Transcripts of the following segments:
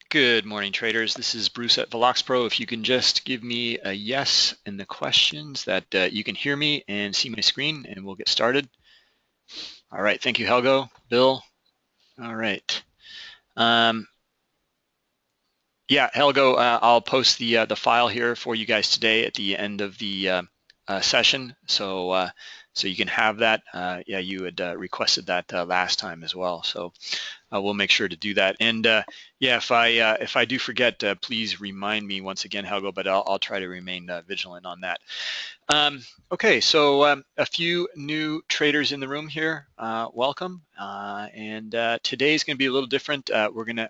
Good morning, traders. This is Bruce at VeloxPro. If you can just give me a yes in the questions that you can hear me and see my screen, and we'll get started. All right, thank you, Helgo, Bill. All right. Yeah, Helgo, I'll post the file here for you guys today at the end of the session, so you can have that. Yeah, you had requested that last time as well, so we'll make sure to do that. And yeah, if I do forget, please remind me once again, Helgo. But I'll try to remain vigilant on that. Okay, so a few new traders in the room here. Welcome. And today's going to be a little different.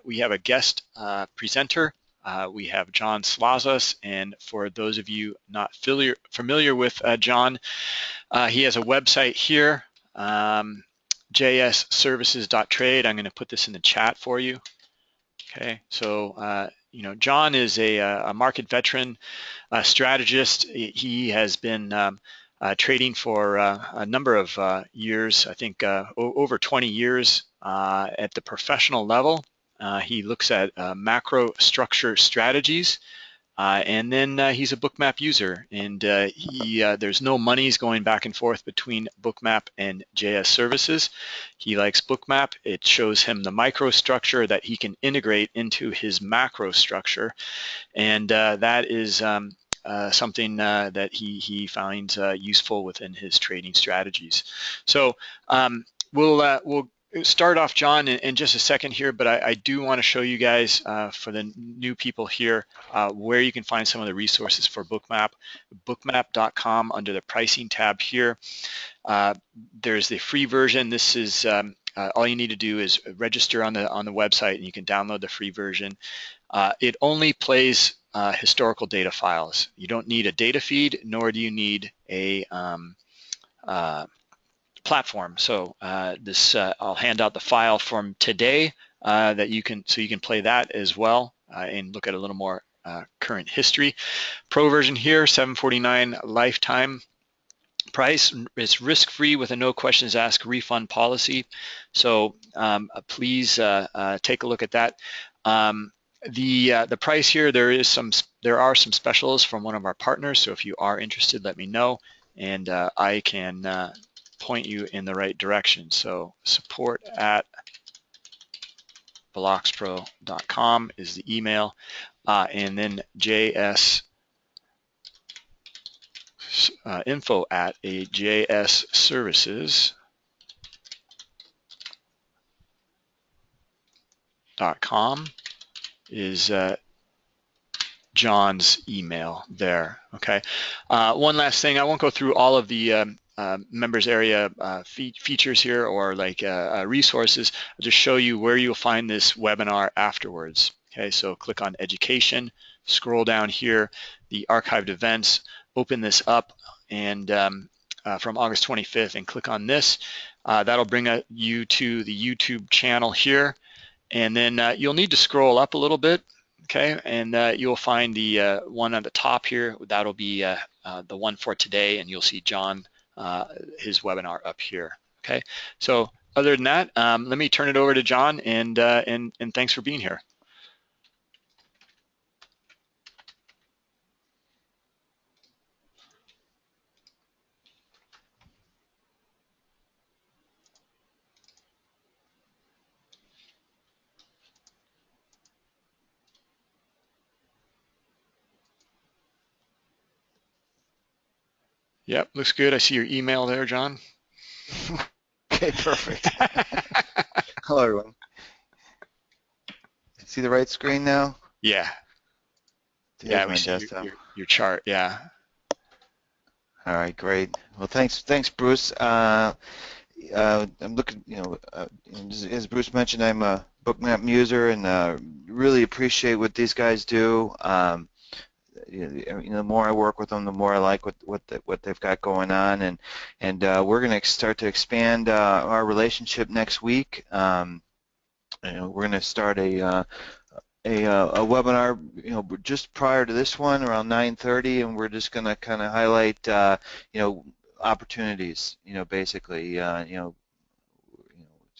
We have a guest presenter. We have John Slazas, and for those of you not familiar with John, he has a website here, jsservices.trade. I'm going to put this in the chat for you. Okay, so you know, John is a market veteran, strategist. He has been trading for a number of years, I think over 20 years at the professional level. He looks at macro structure strategies. And then he's a BookMap user, and there's no monies going back and forth between BookMap and JS Services. He likes BookMap. It shows him the microstructure that he can integrate into his macro structure, and that is something that he finds useful within his trading strategies. So we'll start off, John, in just a second here, but I do want to show you guys, for the new people here, where you can find some of the resources for BookMap. BookMap.com under the pricing tab here. There's the free version. This is all you need to do is register on the website, and you can download the free version. It only plays historical data files. You don't need a data feed, nor do you need a platform. So I'll hand out the file from today that you can play that as well and look at a little more current history. Pro version here, $7.49 lifetime price. It's risk-free with a no questions asked refund policy. So please take a look at that. The price here, there are some specials from one of our partners. So if you are interested, let me know, and I can point you in the right direction. So support@veloxpro.com is the email, and then info@jsservices.com is John's email there. Okay. One last thing, I won't go through all of the members area features here or like resources. I'll just show you where you'll find this webinar afterwards. Okay, so click on education, scroll down here, the archived events, open this up, and from August 25th, and click on this. That'll bring you to the YouTube channel here, and then you'll need to scroll up a little bit. Okay, and you'll find the one on the top here. That'll be the one for today, and you'll see John, his webinar up here. Okay, so other than that, let me turn it over to John, and thanks for being here. Yep, looks good. I see your email there, John. Okay, perfect. Hello, everyone. See the right screen now? Yeah. There's yeah, my we see desktop. your chart. Yeah. All right, great. Well, thanks, Bruce. I'm looking, as Bruce mentioned, I'm a BookMap user, and really appreciate what these guys do. The more I work with them, the more I like what they've got going on, and we're going to start to expand our relationship next week. We're going to start a webinar, just prior to this one, around 9:30, and we're just going to kind of highlight, opportunities, basically,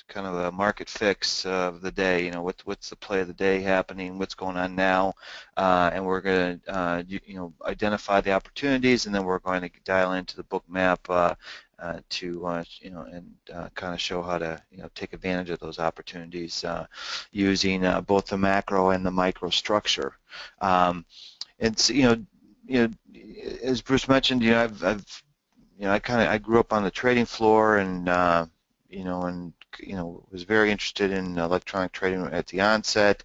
kind of a market fix of the day. You know, what's the play of the day happening, what's going on now, and we're going to identify the opportunities, and then we're going to dial into the BookMap to kind of show how to take advantage of those opportunities using both the macro and the micro structure. It's as Bruce mentioned, I grew up on the trading floor, and was very interested in electronic trading at the onset,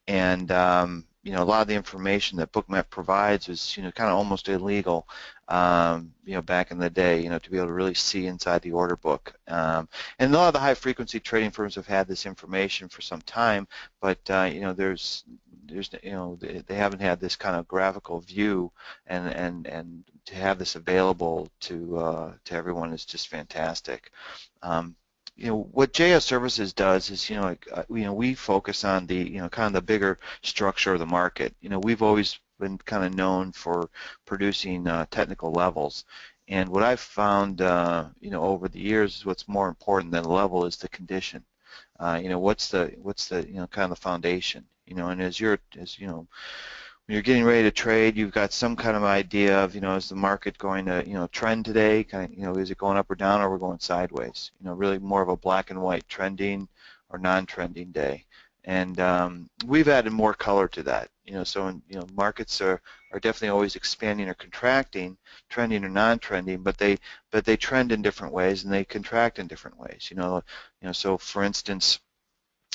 and a lot of the information that BookMap provides was kind of almost illegal back in the day, to be able to really see inside the order book. And a lot of the high frequency trading firms have had this information for some time, but they haven't had this kind of graphical view, and to have this available to everyone is just fantastic. What JS Services does is, we focus on the, kind of the bigger structure of the market. We've always been kind of known for producing technical levels, and what I've found, over the years is what's more important than the level is the condition. What's the kind of the foundation. And as when you're getting ready to trade, you've got some kind of idea of, is the market going to, trend today? Is it going up or down, or we're going sideways? Really more of a black and white trending or non-trending day. And we've added more color to that. So markets are definitely always expanding or contracting, trending or non-trending, but they trend in different ways and they contract in different ways. So for instance,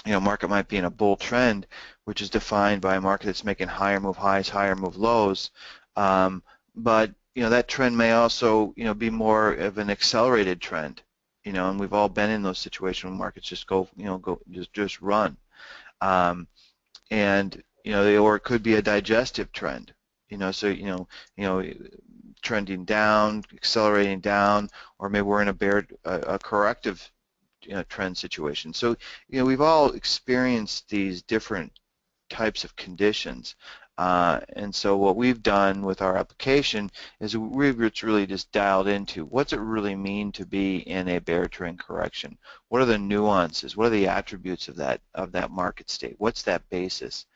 market might be in a bull trend, which is defined by a market that's making higher move highs, higher move lows. But that trend may also be more of an accelerated trend. And we've all been in those situations when markets just just run. And or it could be a digestive trend. So trending down, accelerating down, or maybe we're in a corrective trend situation. So we've all experienced these different types of conditions, and so what we've done with our application is we've really just dialed into what's it really mean to be in a bear trend correction. What are the nuances? What are the attributes of that market state? What's that basis?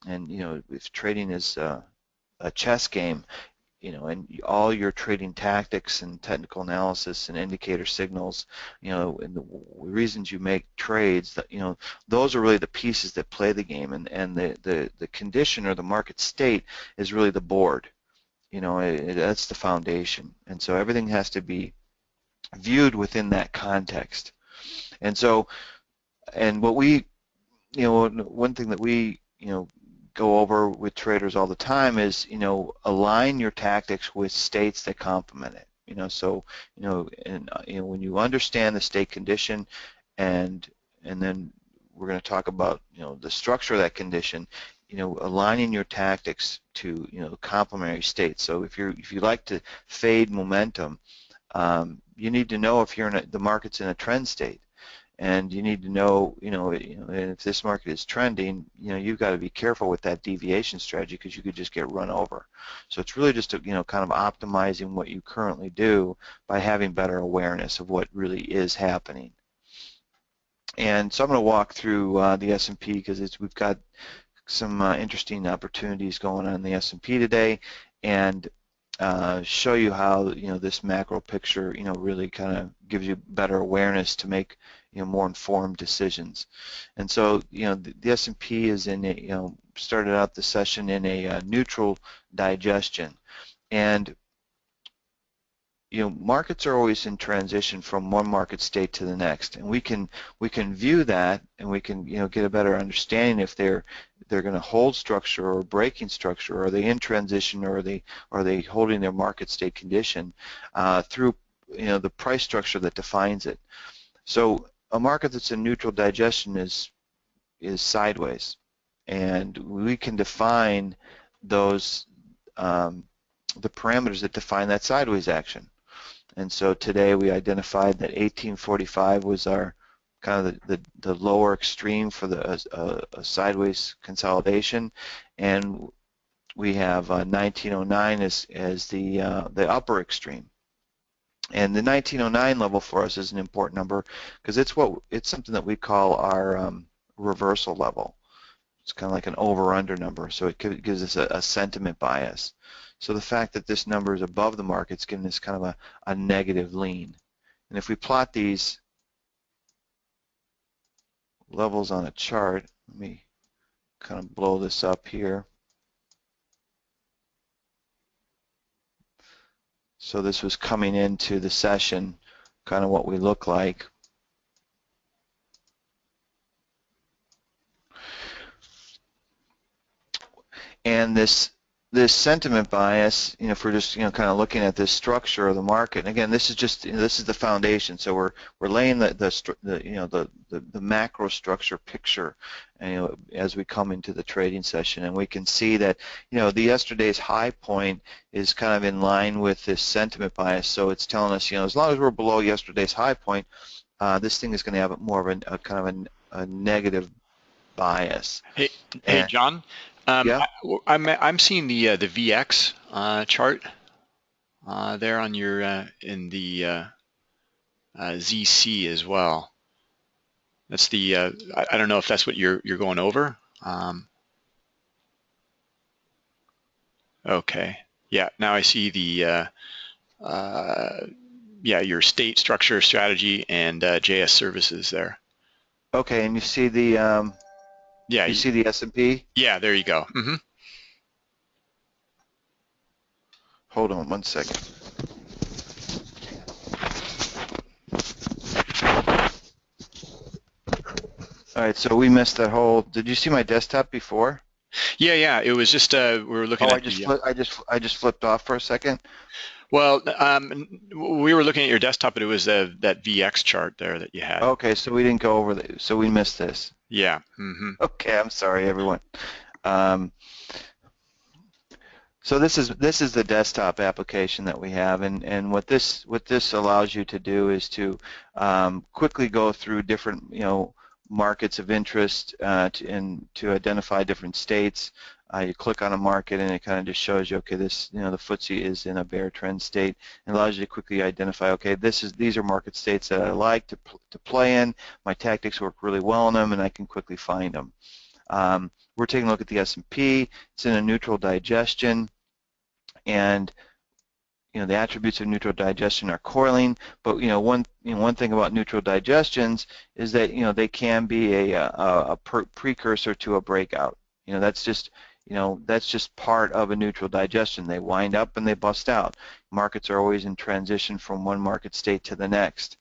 And if trading is a chess game, and all your trading tactics and technical analysis and indicator signals, and the reasons you make trades, those are really the pieces that play the game, and the condition or the market state is really the board. That's the foundation, and so everything has to be viewed within that context. And so, and what we, one thing that we, go over with traders all the time is, align your tactics with states that complement it. So, when you understand the state condition, and then we're going to talk about, the structure of that condition, aligning your tactics to, complementary states. So if you like to fade momentum, you need to know if the market's in a trend state. And you need to know, if this market is trending, you've got to be careful with that deviation strategy, because you could just get run over. So it's really just, kind of optimizing what you currently do by having better awareness of what really is happening. And so I'm going to walk through the S&P, because we've got some interesting opportunities going on in the S&P today, and show you how this macro picture really kind of gives you better awareness to make more informed decisions. And so the S&P is in a started out the session in a neutral digestion, and markets are always in transition from one market state to the next, and we can view that, and we can get a better understanding if they're going to hold structure or breaking structure, or are they in transition, or are they holding their market state condition through the price structure that defines it. So a market that's in neutral digestion is sideways, and we can define those the parameters that define that sideways action. And so today we identified that 1845 was our kind of the lower extreme for a sideways consolidation, and we have 1909 as the upper extreme. And the 1909 level for us is an important number because it's something that we call our reversal level. It's kind of like an over-under number, so it gives us a sentiment bias. So the fact that this number is above the market is giving us kind of a negative lean. And if we plot these levels on a chart, let me kind of blow this up here. So this was coming into the session, kind of what we look like. And this sentiment bias, if we're just kind of looking at this structure of the market, and again, this is the foundation. So we're laying the macro structure picture, as we come into the trading session, and we can see that the yesterday's high point is kind of in line with this sentiment bias. So it's telling us as long as we're below yesterday's high point, this thing is going to have more of a kind of a negative bias. Hey, John. Yeah. I'm seeing the VX chart there on your in the ZC as well. That's the I don't know if that's what you're going over. Okay. Yeah. Now I see the your state structure strategy and JS services there. Okay, and you see the you see the S&P? Yeah, there you go. Mm-hmm. Hold on one second. All right, so we missed that whole. Did you see my desktop before? Yeah. It was just we were looking at. I just flipped off for a second. Well, we were looking at your desktop, but it was that VX chart there that you had. Okay, so we didn't go over so we missed this. Yeah. Mm-hmm. Okay, I'm sorry, everyone. So this is the desktop application that we have, and what this allows you to do is to quickly go through different markets of interest to identify different states. You click on a market and it kind of just shows you, okay, this the FTSE is in a bear trend state, and allows you to quickly identify, okay, these are market states that I like to play in. My tactics work really well in them, and I can quickly find them. We're taking a look at the S&P. It's in a neutral digestion, and the attributes of neutral digestion are coiling. But one thing about neutral digestions is that they can be a precursor to a breakout. That's just part of a neutral digestion. They wind up and they bust out. Markets are always in transition from one market state to the next.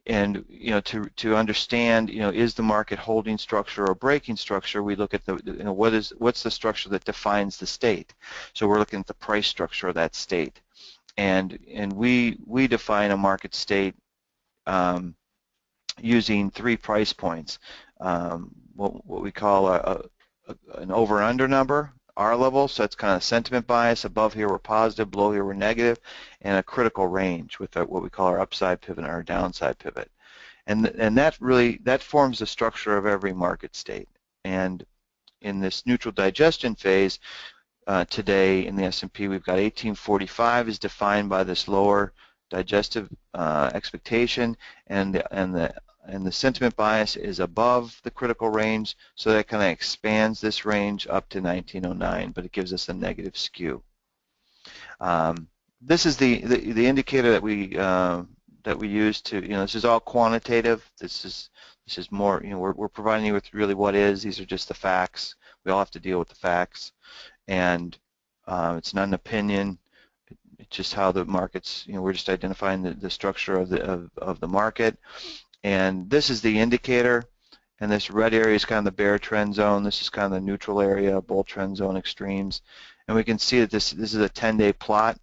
And to understand, is the market holding structure or breaking structure, we look at what's the structure that defines the state. So we're looking at the price structure of that state, and we define a market state using 3 price points. What we call an over/under number, R level, so it's kind of sentiment bias. Above here we're positive, below here we're negative, and a critical range with what we call our upside pivot and our downside pivot. And that forms the structure of every market state. And in this neutral digestion phase today in the S&P, we've got 1845 is defined by this lower digestive expectation, and the sentiment bias is above the critical range, so that kind of expands this range up to 1909, but it gives us a negative skew. This is the indicator that we use to, this is all quantitative. This is more, we're providing you with really what is. These are just the facts. We all have to deal with the facts, and it's not an opinion. It's just how the markets, we're just identifying the structure of the market. And this is the indicator, and this red area is kind of the bear trend zone. This is kind of the neutral area, bull trend zone extremes. And we can see that this is a 10-day plot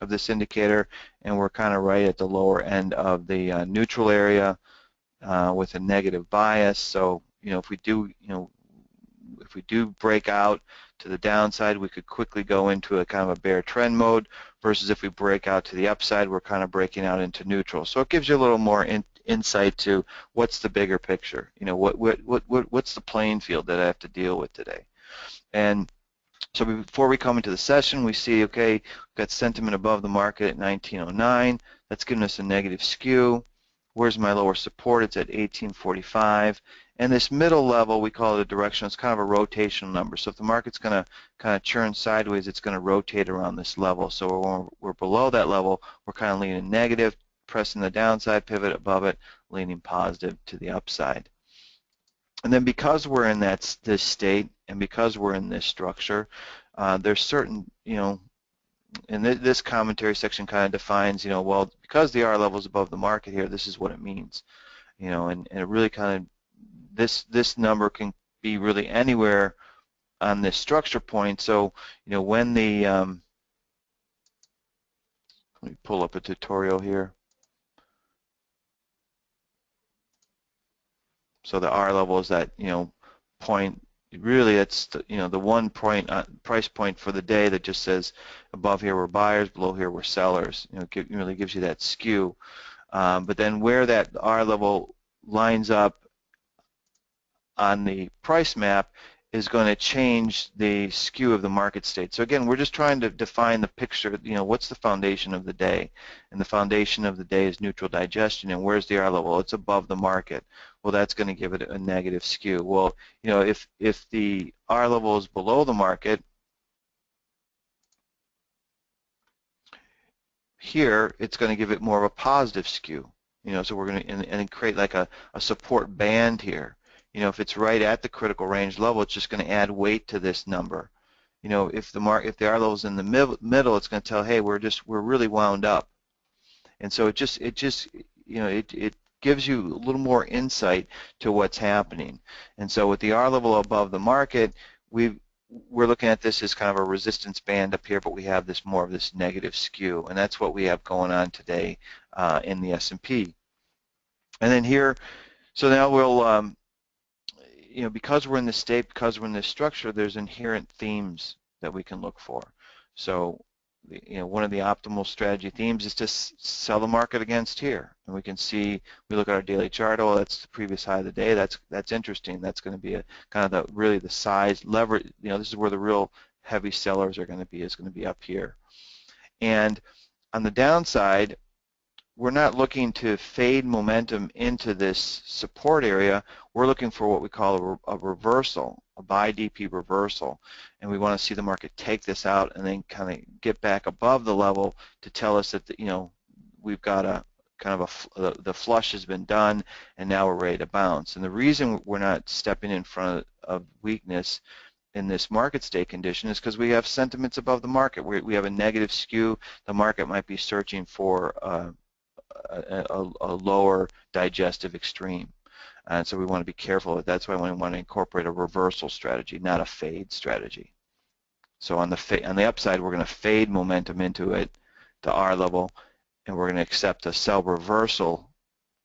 of this indicator, and we're kind of right at the lower end of the neutral area with a negative bias. So if we do break out to the downside, we could quickly go into a kind of a bear trend mode, versus if we break out to the upside, we're kind of breaking out into neutral. So it gives you a little more insight to what's the bigger picture. What's the playing field that I have to deal with today. And So before we come into the session, we see, okay, we've got sentiment above the market at 1909. That's giving us a negative skew. Where's my lower support? It's at 1845. And this middle level, we call it a directional. It's kind of a rotational number. So if the market's going to kind of churn sideways, it's going to rotate around this level. So when we're below that level, we're kind of leaning negative, pressing the downside pivot above it, leaning positive to the upside. And then because we're in this state and because we're in this structure, there's certain, and this commentary section kind of defines, well, because the R level is above the market here, this is what it means, and it really kind of, this number can be really anywhere on this structure point. So, when the, let me pull up a tutorial here. So the R level is that, point. Really, it's the one point price point for the day that just says above here we're buyers, below here we're sellers. It really gives you that skew. But then where that R level lines up on the price map is going to change the skew of the market state. So again, we're just trying to define the picture, what's the foundation of the day? And the foundation of the day is neutral digestion. And where's the R level? Well, it's above the market. Well, that's going to give it a negative skew. Well, if the R level is below the market, here it's going to give it more of a positive skew. So we're going to and create like a support band here. If it's right at the critical range level, it's just going to add weight to this number. If the R level is in the middle, it's going to tell, hey, we're really wound up. And so it gives you a little more insight to what's happening. And so with the R level above the market, we're looking at this as kind of a resistance band up here, but we have more of this negative skew, and that's what we have going on today in the S&P. And then here, so now we'll, because we're in this state, because we're in this structure, there's inherent themes that we can look for. So, one of the optimal strategy themes is to sell the market against here. And we can see, we look at our daily chart, oh, that's the previous high of the day. That's interesting. That's going to be a kind of really the size lever. This is where the real heavy sellers are going to be. Is going to be up here. And on the downside, we're not looking to fade momentum into this support area. We're looking for what we call a reversal, a buy DP reversal, and we want to see the market take this out and then kind of get back above the level to tell us that we've got a kind of the flush has been done and now we're ready to bounce. And the reason we're not stepping in front of weakness in this market state condition is because we have sentiments above the market. We have a negative skew. The market might be searching for a lower digestive extreme. And so we want to be careful. That's why we want to incorporate a reversal strategy, not a fade strategy. So on the upside, we're going to fade momentum into it, the R level, and we're going to accept a sell reversal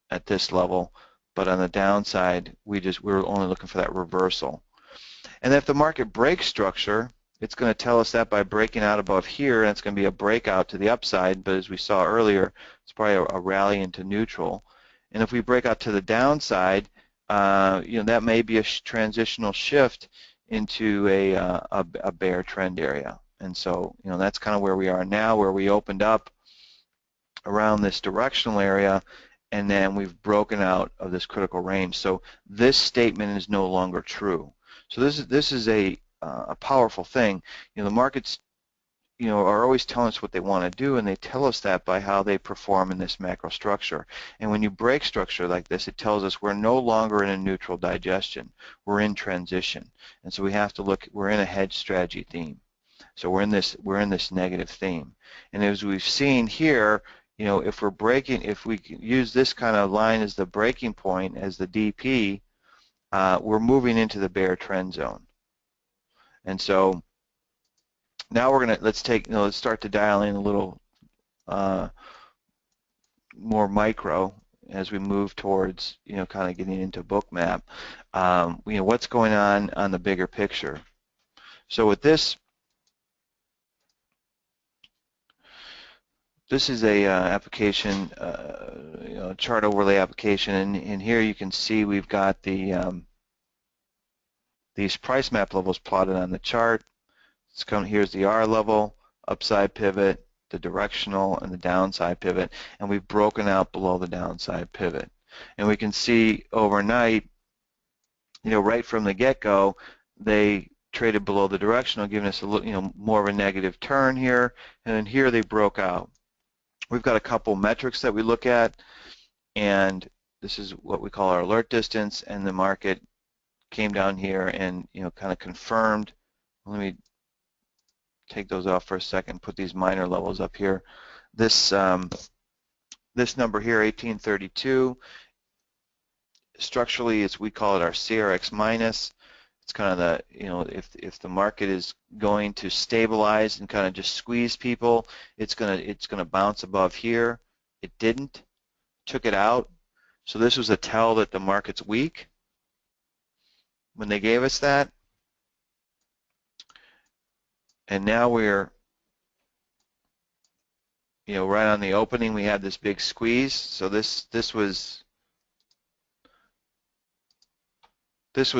at this level. But on the downside, we're only looking for that reversal. And if the market breaks structure, it's going to tell us that by breaking out above here, and it's going to be a breakout to the upside, but as we saw earlier, it's probably a rally into neutral. And if we break out to the downside, that may be a transitional shift into a bear trend area. And so, that's kind of where we are now, where we opened up around this directional area, and then we've broken out of this critical range. So this statement is no longer true. So this is a powerful thing. The markets, are always telling us what they want to do, and they tell us that by how they perform in this macro structure. And when you break structure like this, it tells us we're no longer in a neutral digestion. We're in transition. And so we have to look, we're in a hedge strategy theme. So we're in this negative theme. And as we've seen here, if we use this kind of line as the breaking point, as the DP, we're moving into the bear trend zone. And so now let's start to dial in a little more micro as we move towards, kind of getting into BookMap. What's going on the bigger picture. So with this is a application, chart overlay application, and here you can see we've got the these price map levels plotted on the chart. Here's the R level, upside pivot, the directional, and the downside pivot, and we've broken out below the downside pivot. And we can see overnight, right from the get-go, they traded below the directional, giving us a little, more of a negative turn here, and then here they broke out. We've got a couple metrics that we look at, and this is what we call our alert distance, and the market came down here and kind of confirmed. Let me take those off for a second, put these minor levels up here. This this number here, 1832, structurally we call it our CRX minus. It's kind of the, if the market is going to stabilize and kind of just squeeze people, it's gonna bounce above here. It didn't, took it out. So this was a tell that the market's weak when they gave us that. And now we're, right on the opening, we had this big squeeze. So this was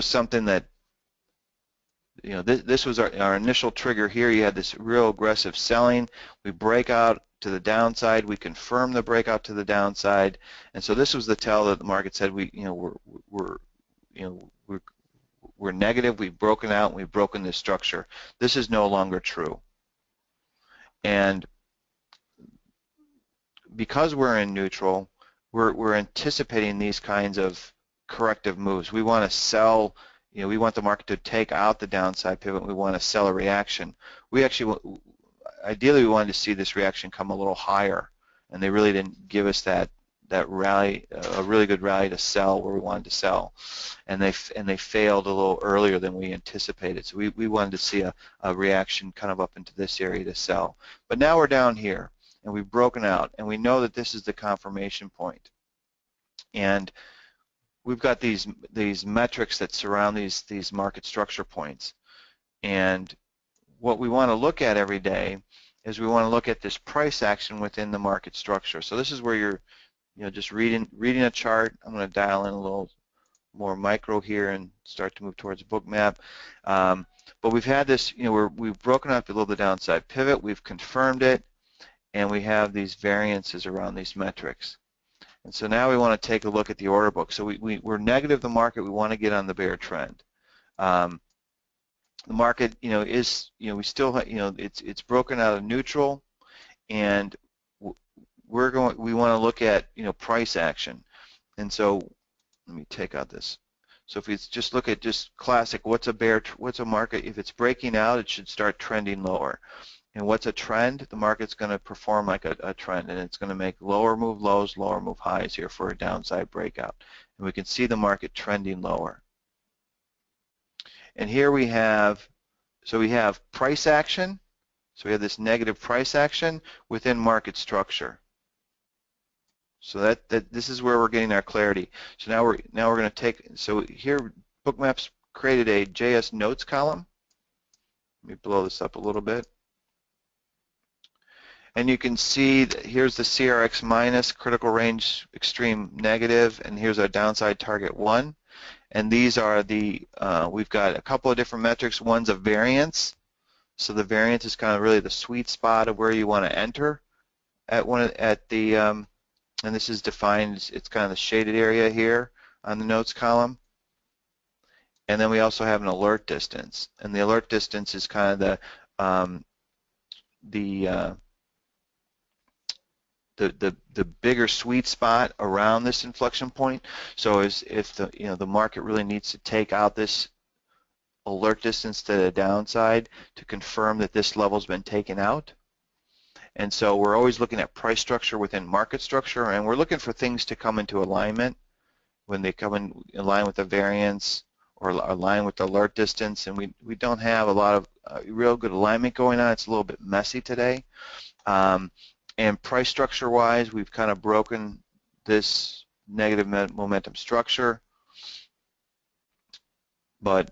something that, this was our initial trigger here. You had this real aggressive selling. We break out to the downside. We confirm the breakout to the downside, and so this was the tell that the market said we're negative. We've broken out. And we've broken this structure. This is no longer true, and because we're in neutral, we're anticipating these kinds of corrective moves. We want to sell. We want the market to take out the downside pivot. We want to sell a reaction. We actually, ideally, we wanted to see this reaction come a little higher, and they really didn't give us that rally, a really good rally to sell where we wanted to sell, and they failed a little earlier than we anticipated. So we wanted to see a reaction kind of up into this area to sell. But now we're down here, and we've broken out, and we know that this is the confirmation point, and we've got these metrics that surround these market structure points, and what we want to look at every day is we want to look at this price action within the market structure. So this is where you're just reading a chart. I'm going to dial in a little more micro here and start to move towards BookMap. But we've had this, we've broken out below the downside pivot. We've confirmed it, and we have these variances around these metrics. And so now we want to take a look at the order book. So we're negative the market. We want to get on the bear trend. The market, is, we still, it's broken out of neutral, and we want to look at, price action. And so let me take out this. So if we just look at just classic, what's a market? If it's breaking out, it should start trending lower. And what's a trend? The market's going to perform like a trend, and it's going to make lower move lows, lower move highs here for a downside breakout. And we can see the market trending lower. And here we have, we have price action. So we have this negative price action within market structure. So that this is where we're getting our clarity. So now we're going to take, so here BookMap's created a JS notes column. Let me blow this up a little bit. And you can see that here's the CRX minus, critical range extreme negative, and here's our downside target 1. And these are the, we've got a couple of different metrics. One's a variance. So the variance is kind of really the sweet spot of where you want to enter at the, and this is defined, it's kind of the shaded area here on the notes column. And then we also have an alert distance. And the alert distance is kind of the bigger sweet spot around this inflection point. So if the market really needs to take out this alert distance to the downside to confirm that this level's been taken out. And so we're always looking at price structure within market structure, and we're looking for things to come into alignment when they come in line with the variance or align with the alert distance. And we don't have a lot of real good alignment going on. It's a little bit messy today. And price structure wise, we've kind of broken this negative momentum structure, but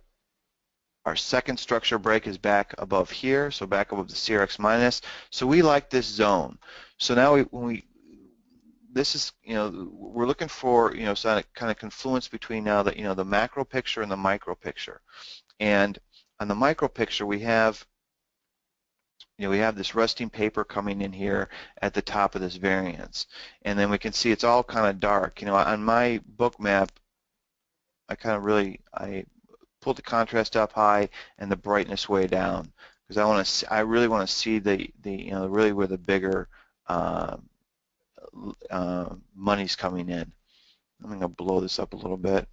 our second structure break is back above here, so back above the CRX minus. So we like this zone. So now this is, we're looking for, so kind of confluence between now the, the macro picture and the micro picture. And on the micro picture, we have we have this resting paper coming in here at the top of this variance, and then we can see it's all kind of dark. On my book map, I pulled the contrast up high and the brightness way down because I really want to see the really where the bigger money's coming in. I'm going to blow this up a little bit.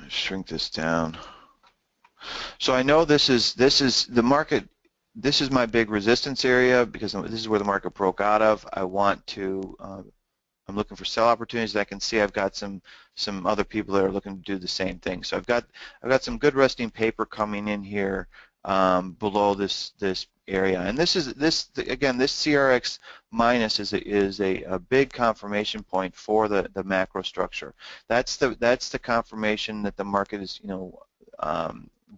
Shrink this down. So I know this is the market. This is my big resistance area because this is where the market broke out of. I'm looking for sell opportunities. I can see I've got some other people that are looking to do the same thing. So I've got some good resting paper coming in here below this area. And again, this CRX minus is a big confirmation point for the macro structure. That's the confirmation that the market is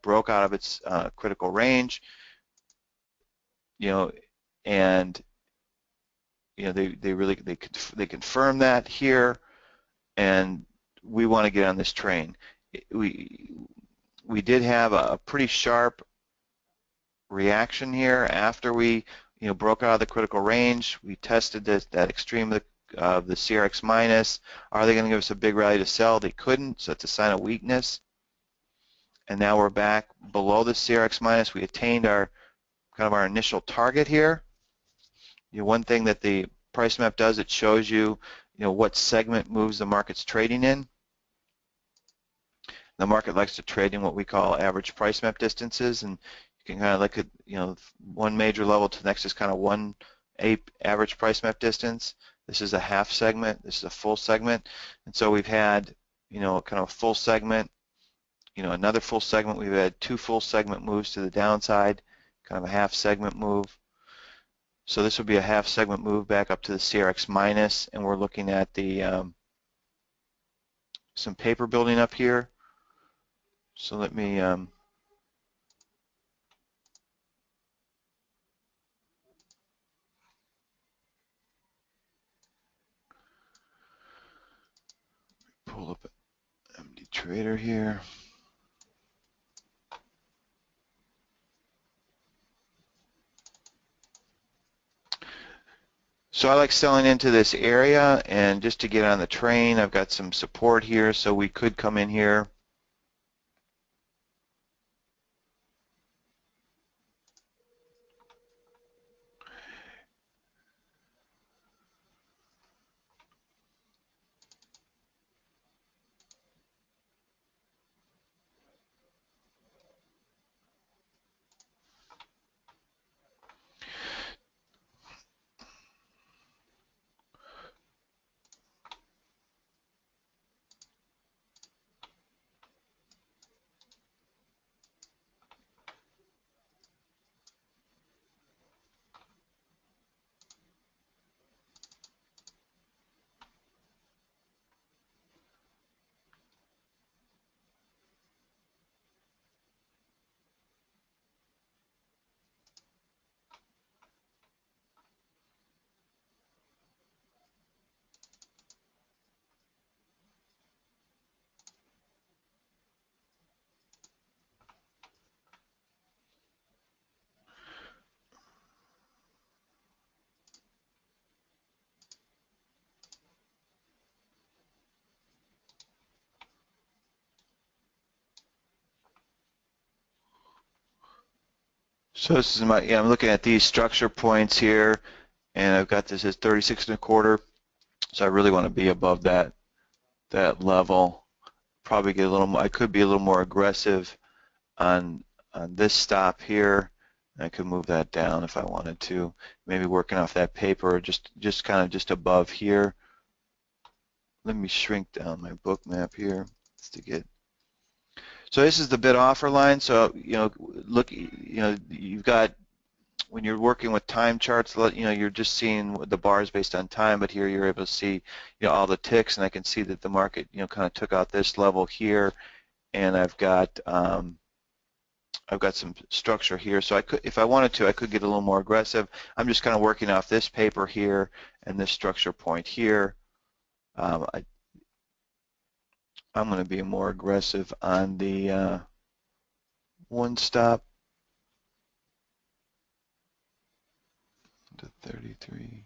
broke out of its critical range. And they confirm that here, and we want to get on this train. We did have a pretty sharp reaction here after we broke out of the critical range. We tested that extreme of the CRX minus. Are they going to give us a big rally to sell? They couldn't, so it's a sign of weakness. And now we're back below the CRX minus. We attained our initial target here. One thing that the price map does, it shows you, what segment moves the market's trading in. The market likes to trade in what we call average price map distances, and you can kind of look at, one major level to the next is kind of one average price map distance. This is a half segment. This is a full segment. And so we've had, kind of a full segment, another full segment. We've had two full segment moves to the downside, kind of a half segment move. So this would be a half segment move back up to the CRX minus, and we're looking at the some paper building up here. So let me pull up an MD Trader here. So I like selling into this area, and just to get on the train, I've got some support here, so we could come in here. So this is I'm looking at these structure points here, and I've got this as 36.25. So I really want to be above that level. Probably get a little more. I could be a little more aggressive on this stop here. I could move that down if I wanted to. Maybe working off that paper, just kind of just above here. Let me shrink down my book map here just to get. So this is the bid offer line. So look, you've got, when you're working with time charts, you're just seeing the bars based on time, but here you're able to see all the ticks, and I can see that the market kind of took out this level here, and I've got some structure here. So I could, if I wanted to, I could get a little more aggressive. I'm just kind of working off this paper here and this structure point here. I'm going to be more aggressive on the one stop to 33.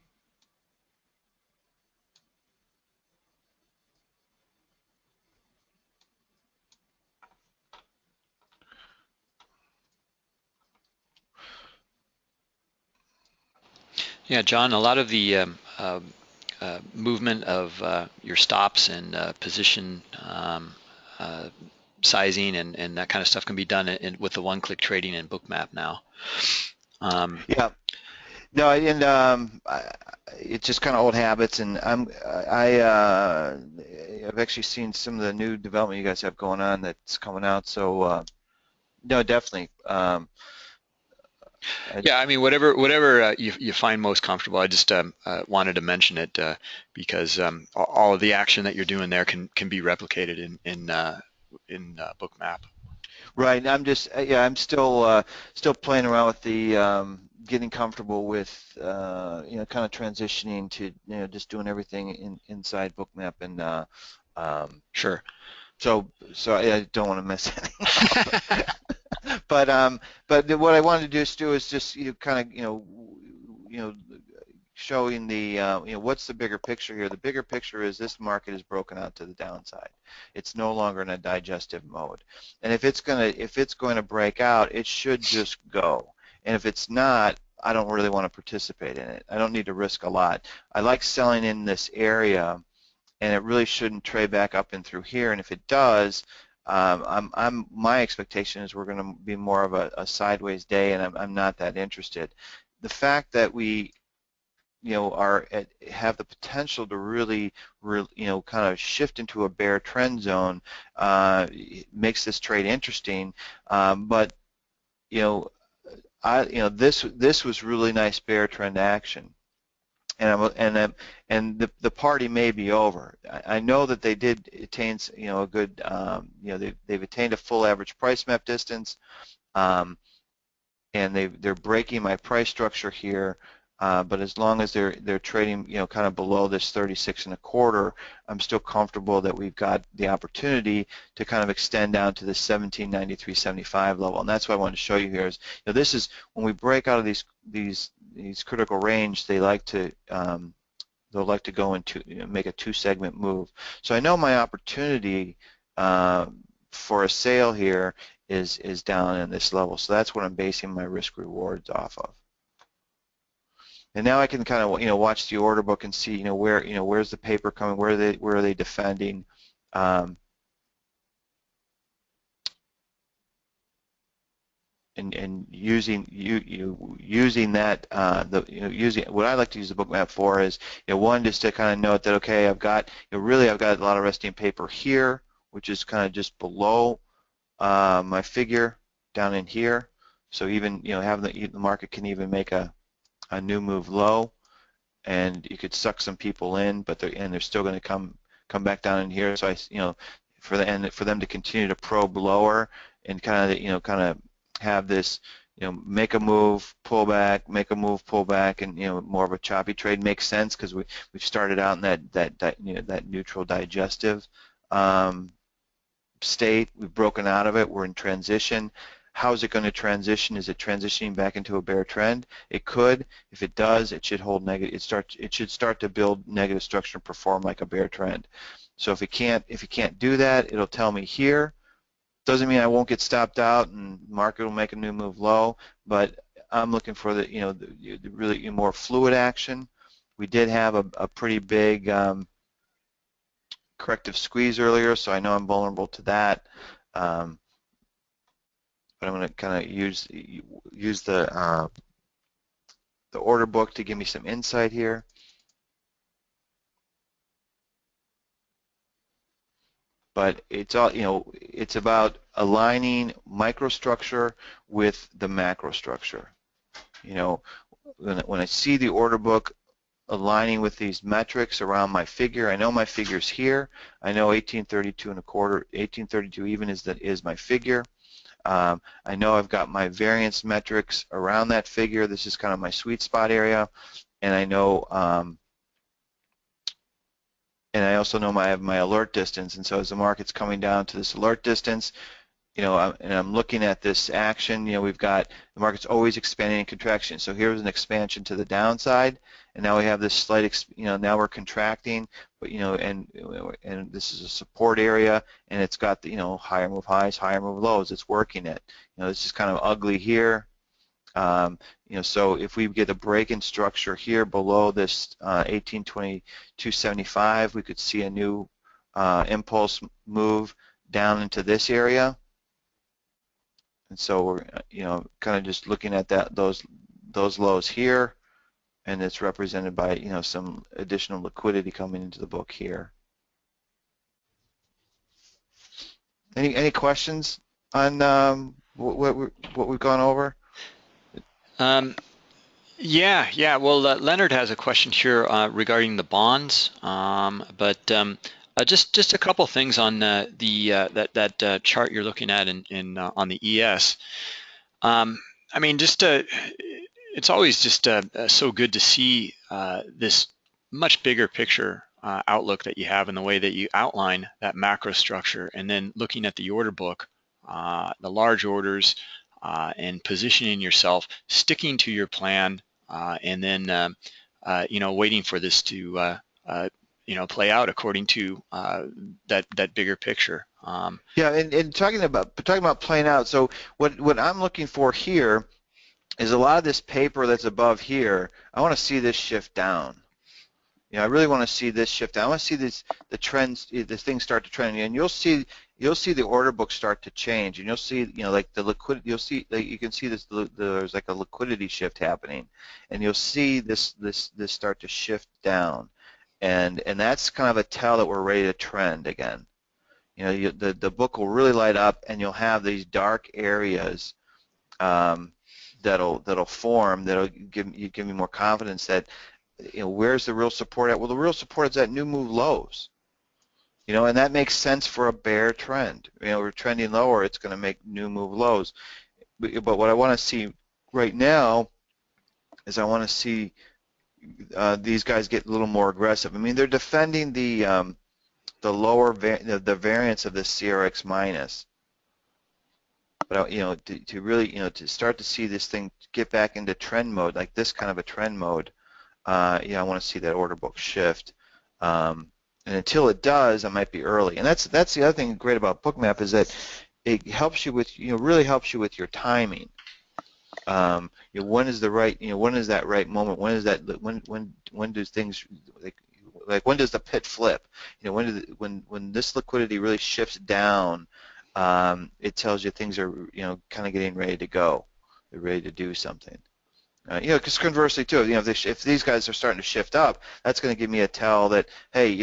Yeah, John, a lot of the movement of your stops and position sizing and that kind of stuff can be done with the one-click trading in BookMap now. Yeah. No, and it's just kind of old habits, and I've actually seen some of the new development you guys have going on that's coming out. So no, definitely. Yeah, I mean, whatever you find most comfortable. I just wanted to mention it because all of the action that you're doing there can be replicated in BookMap. Right. I'm just yeah. I'm still playing around with the getting comfortable with kind of transitioning to just doing everything inside BookMap and Sure. so I don't want to mess anything up. But what I wanted to do is just kind of showing the what's the bigger picture here. The bigger picture is this market is broken out to the downside. It's no longer in a digestive mode, and if it's going to break out, it should just go. And if it's not, I don't really want to participate in it. I don't need to risk a lot. I like selling in this area, and it really shouldn't trade back up and through here. And if it does, my expectation is we're going to be more of a sideways day, and I'm not that interested. The fact that we have the potential to really kind of shift into a bear trend zone makes this trade interesting. But this was really nice bear trend action. And the party may be over. I know that they did attain a good they've attained a full average price map distance, and they're breaking my price structure here. But as long as they're trading kind of below this 36 and a quarter, I'm still comfortable that we've got the opportunity to kind of extend down to the 1793.75 level. And that's what I wanted to show you here is this is when we break out of these critical range, they like to they'll like to go into make a two-segment move. So I know my opportunity for a sale here is down in this level. So that's what I'm basing my risk rewards off of. And now I can kind of watch the order book and see where's the paper coming, where are they defending, and using that using what I like to use the BookMap for is one, just to kind of note that okay, I've got really I've got a lot of resting paper here, which is kind of just below my figure down in here. So even having the market can even make a new move low, and you could suck some people in, but they're still going to come back down in here. So for them to continue to probe lower and kind of have this make a move, pull back, make a move, pull back, and more of a choppy trade makes sense because we've started out in that neutral digestive state. We've broken out of it. We're in transition. How is it going to transition? Is it transitioning back into a bear trend? It could. If it does, it should hold negative. It should start to build negative structure and perform like a bear trend. So if it can't do that, it'll tell me here. Doesn't mean I won't get stopped out and the market will make a new move low, but I'm looking for the really more fluid action. We did have a pretty big corrective squeeze earlier, so I know I'm vulnerable to that. But I'm going to kind of use the order book to give me some insight here. But it's all it's about aligning microstructure with the macrostructure. When I see the order book aligning with these metrics around my figure, I know my figure's here. I know 1832 and a quarter, 1832 even is my figure. I know I've got my variance metrics around that figure. This is kind of my sweet spot area, and I know and I also know I have my alert distance, and so as the market's coming down to this alert distance, and I'm looking at this action, we've got the market's always expanding and contraction. So here's an expansion to the downside, and now we have this slight, now we're contracting, but and this is a support area, and it's got the, higher move highs, higher move lows. It's working it. It's just kind of ugly here. So if we get a break in structure here below this 1822.75, we could see a new impulse move down into this area. And so we're, kind of just looking at those lows here, and it's represented by, some additional liquidity coming into the book here. Any questions on what we've gone over? Yeah. Well, Leonard has a question here regarding the bonds, but just a couple things on that chart you're looking at on the ES. I mean, it's always just so good to see this much bigger picture outlook that you have in the way that you outline that macro structure, and then looking at the order book, the large orders, and positioning yourself, sticking to your plan, and then waiting for this to play out according to that bigger picture. Yeah, and talking about playing out. So what I'm looking for here is a lot of this paper that's above here. I want to see this shift down. I really want to see this shift down. I want to see the trends, the things start to trend, and you'll see the order book start to change, and you'll see, like the liquidity. You'll see, like, you can see this. There's like a liquidity shift happening, and you'll see this start to shift down, and that's kind of a tell that we're ready to trend again. The book will really light up, and you'll have these dark areas that'll form. That'll give me more confidence that. Where's the real support at? Well, the real support is at new move lows. And that makes sense for a bear trend. We're trending lower, it's going to make new move lows. But what I want to see right now is I want to see these guys get a little more aggressive. I mean, they're defending the the variance of the CRX minus. But to really to start to see this thing get back into trend mode, like this kind of a trend mode. I want to see that order book shift, and until it does, I might be early. And that's the other thing great about BookMap is that it helps you with really helps you with your timing. When is the right when is that right moment? When is that when do things like when does the pit flip? When this liquidity really shifts down, it tells you things are kind of getting ready to go. They're ready to do something. Because conversely too, if these guys are starting to shift up, that's going to give me a tell that, hey,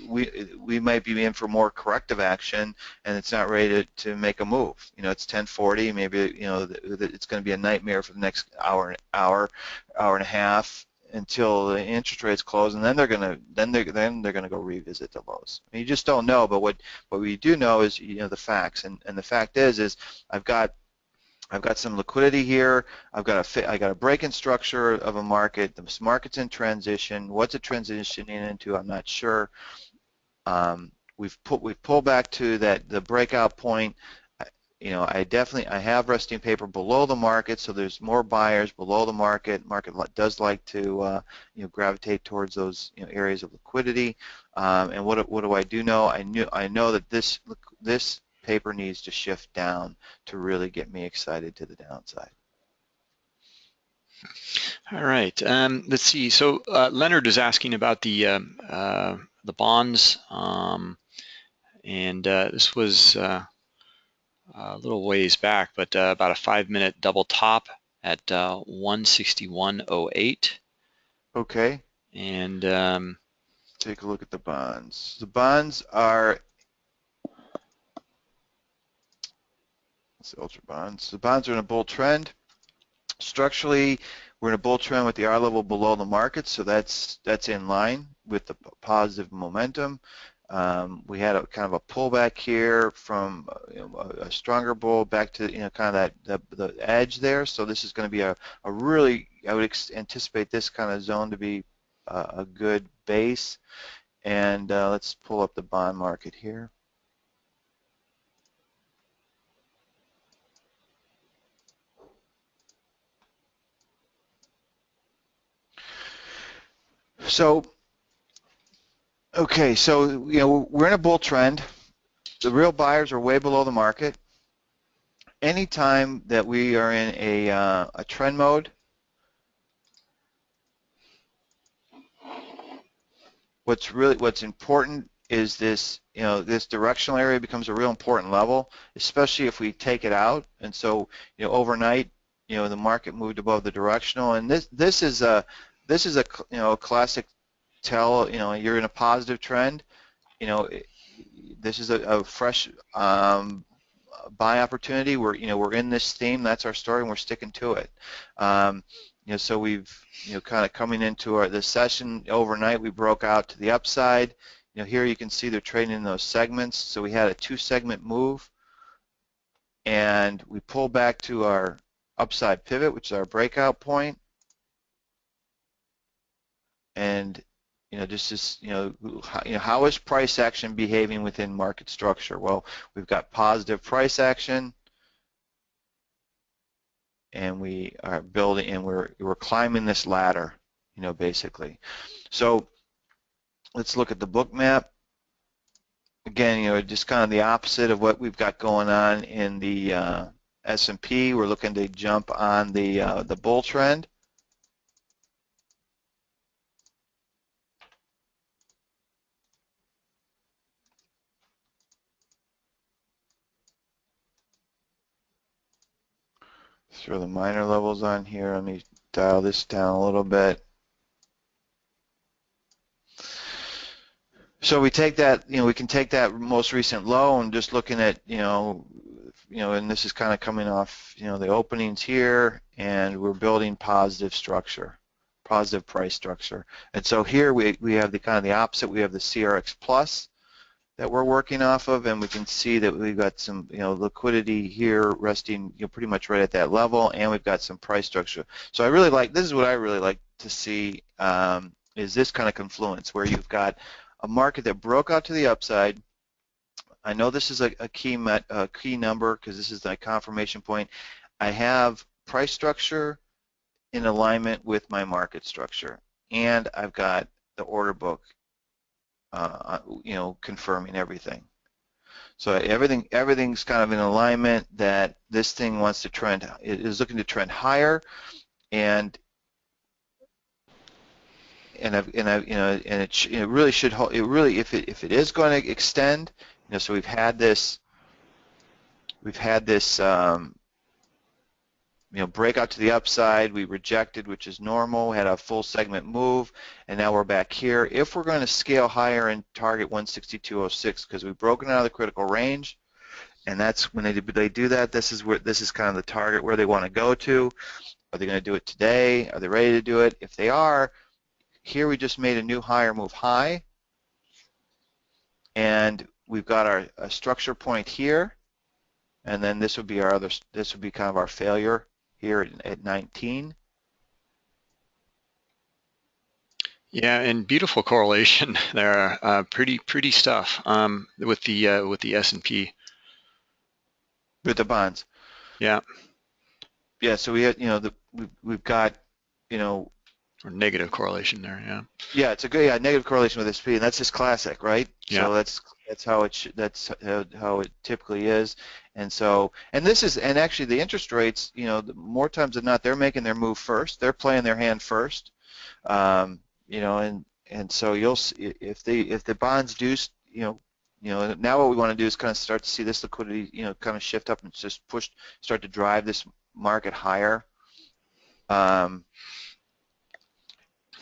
we might be in for more corrective action, and it's not ready to make a move. It's 10:40, maybe it's going to be a nightmare for the next hour and a half until the interest rates close, and then they're going to go revisit the lows. And you just don't know, but what we do know is the facts, and the fact is I've got some liquidity here. I got a break in structure of a market. The market's in transition. What's it transitioning into? I'm not sure. We've pulled back to the breakout point. I have resting paper below the market, so there's more buyers below the market. Market does like to gravitate towards those areas of liquidity. And what do I do know? I know that this paper needs to shift down to really get me excited to the downside. All right. Let's see. So Leonard is asking about the bonds, and this was a little ways back, but about a 5-minute double top at 161.08. Okay. And take a look at the bonds. The bonds are ultra bonds. The bonds are in a bull trend. Structurally, we're in a bull trend with the R level below the market, so that's in line with the positive momentum. We had a kind of a pullback here from a stronger bull back to kind of the edge there. So this is going to be a really, I would anticipate this kind of zone to be a good base. And let's pull up the bond market here. So, okay, so we're in a bull trend. The real buyers are way below the market. Anytime that we are in a trend mode, what's important is this, this directional area becomes a real important level, especially if we take it out. And so, overnight, the market moved above the directional, and this is a classic tell. You're in a positive trend. This is a fresh buy opportunity. We're in this theme. That's our story, and we're sticking to it. So we've kind of coming into this session overnight, we broke out to the upside. Here you can see they're trading in those segments. So we had a 2-segment move, and we pull back to our upside pivot, which is our breakout point. And how is price action behaving within market structure? Well, we've got positive price action, and we are building, and we're climbing this ladder, basically. So let's look at the book map. Again, just kind of the opposite of what we've got going on in the S&P. We're looking to jump on the bull trend. Throw the minor levels on here. Let me dial this down a little bit. So we take that, we can take that most recent low and just looking at, and this is kind of coming off, the openings here, and we're building positive structure, positive price structure. And so here we have the kind of the opposite. We have the CRX Plus that we're working off of, and we can see that we've got some, liquidity here resting, pretty much right at that level, and we've got some price structure. So this is what I really like to see, is this kind of confluence where you've got a market that broke out to the upside. I know this is a key number because this is the confirmation point. I have price structure in alignment with my market structure, and I've got the order book confirming everything. So everything's kind of in alignment that this thing wants to trend. It is looking to trend higher, and it really should hold. It really, if it is going to extend, so we've had this break out to the upside. We rejected, which is normal. We had a full segment move, and now we're back here. If we're going to scale higher and target 162.06, because we've broken out of the critical range, and that's when they do that. This is kind of the target where they want to go to. Are they going to do it today? Are they ready to do it? If they are, here we just made a new higher move high, and we've got a structure point here, and then this would be this would be kind of our failure here at 19. Yeah, and beautiful correlation there. Pretty stuff with the S&P. With the bonds. Yeah. Yeah. So we had we've got or negative correlation there. Yeah. Yeah, it's a good negative correlation with S&P, and that's just classic, right? Yeah. So that's how it typically is, and actually the interest rates, more times than not, they're making their move first. They're playing their hand first, and so you'll see if the bonds do, now what we want to do is kind of start to see this liquidity, kind of shift up and just start to drive this market higher.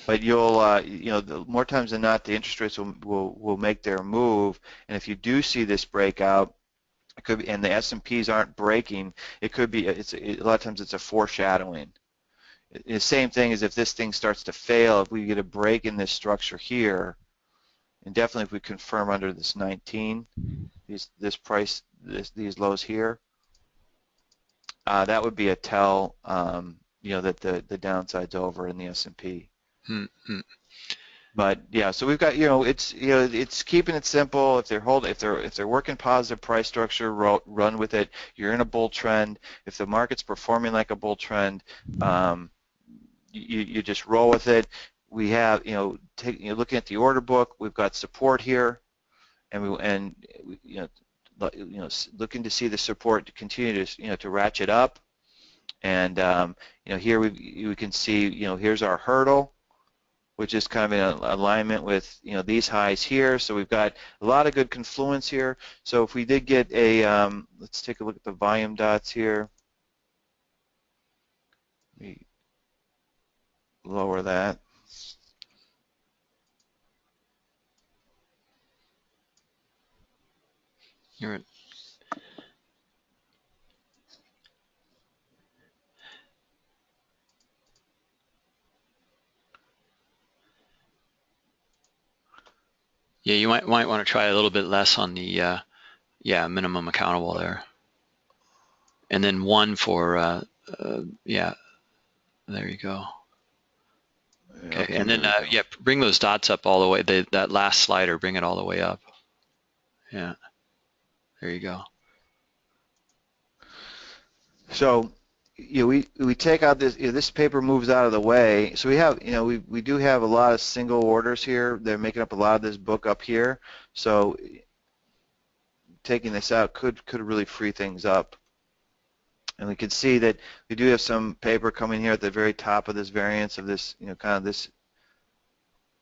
But you'll, more times than not, the interest rates will make their move, and if you do see this breakout, it could be, and the S&Ps aren't breaking, it could be, a lot of times it's a foreshadowing. The same thing as if this thing starts to fail, if we get a break in this structure here, and definitely if we confirm under this 19, these lows here, that would be a tell, that the downside's over in the S&P. Mm-hmm. But yeah, so we've got, it's keeping it simple. If they're working positive price structure, run with it. You're in a bull trend. If the market's performing like a bull trend, you just roll with it. We have, looking at the order book, we've got support here, and looking to see the support to continue to to ratchet up. And here we can see, here's our hurdle, which is kind of in alignment with these highs here. So we've got a lot of good confluence here. So if we did get a, let's take a look at the volume dots here. We lower that. You're Yeah, you might want to try a little bit less on the minimum accountable there, and then one for yeah, there you go. Okay, and then bring those dots up all the way. That last slider, bring it all the way up. Yeah, there you go. So we take out this, this paper moves out of the way. So we have, we do have a lot of single orders here. They're making up a lot of this book up here. So taking this out could really free things up. And we can see that we do have some paper coming here at the very top of this variance of this, kind of this,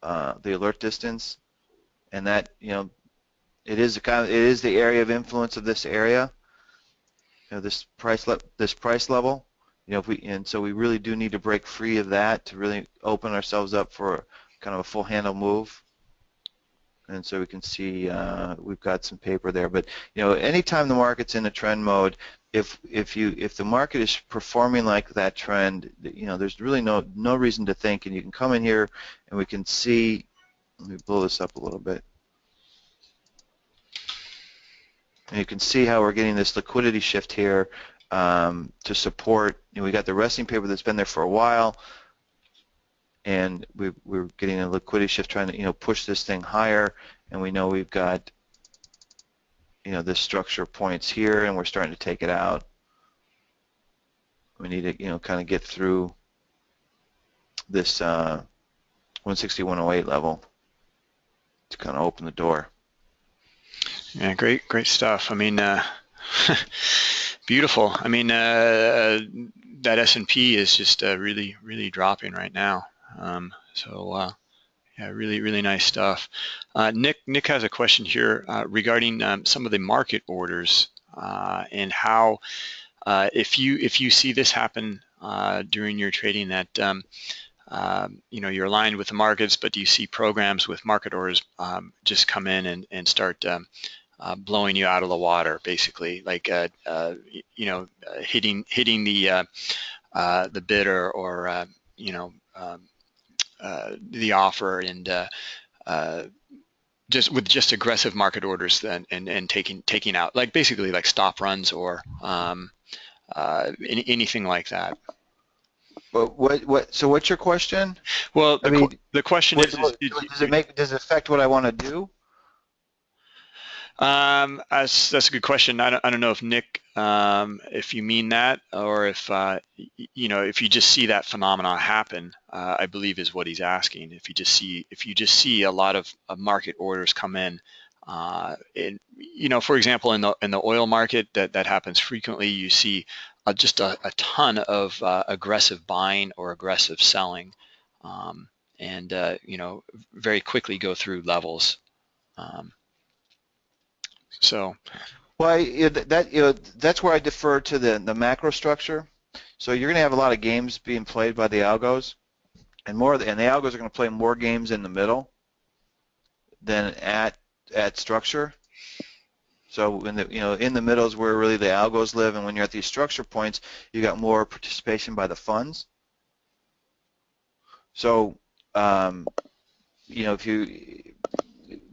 the alert distance, and that, it is the area of influence of this area, this price level, so we really do need to break free of that to really open ourselves up for kind of a full handle move. And so we can see we've got some paper there, but anytime the market's in a trend mode, if the market is performing like that trend, there's really no reason to think, and you can come in here and we can see. Let me blow this up a little bit. And you can see how we're getting this liquidity shift here to support. We got the resting paper that's been there for a while, and we're getting a liquidity shift trying to push this thing higher, and we know we've got this structure points here, and we're starting to take it out. We need to kind of get through this 160-108 level to kind of open the door. Yeah, great stuff. I mean, beautiful. I mean, that S&P is just really dropping right now. Yeah, really nice stuff. Nick has a question here regarding some of the market orders and how if you see this happen during your trading that you're aligned with the markets, but do you see programs with market orders just come in and start blowing you out of the water, basically, like hitting the bidder or the offer, and just aggressive market orders then and taking out, like basically like stop runs or anything like that. But so what's your question? Well, the question is does it affect what I want to do? That's a good question. I don't know if Nick, if you mean that, or if if you just see that phenomenon happen, I believe is what he's asking. If you just see a lot of market orders come in, for example, in the oil market, that happens frequently. You see just a ton of aggressive buying or aggressive selling, and very quickly go through levels. So, well, that's where I defer to the macro structure. So you're going to have a lot of games being played by the algos, and the algos are going to play more games in the middle than at structure. So in the middle is where really the algos live, and when you're at these structure points, you got more participation by the funds. So if you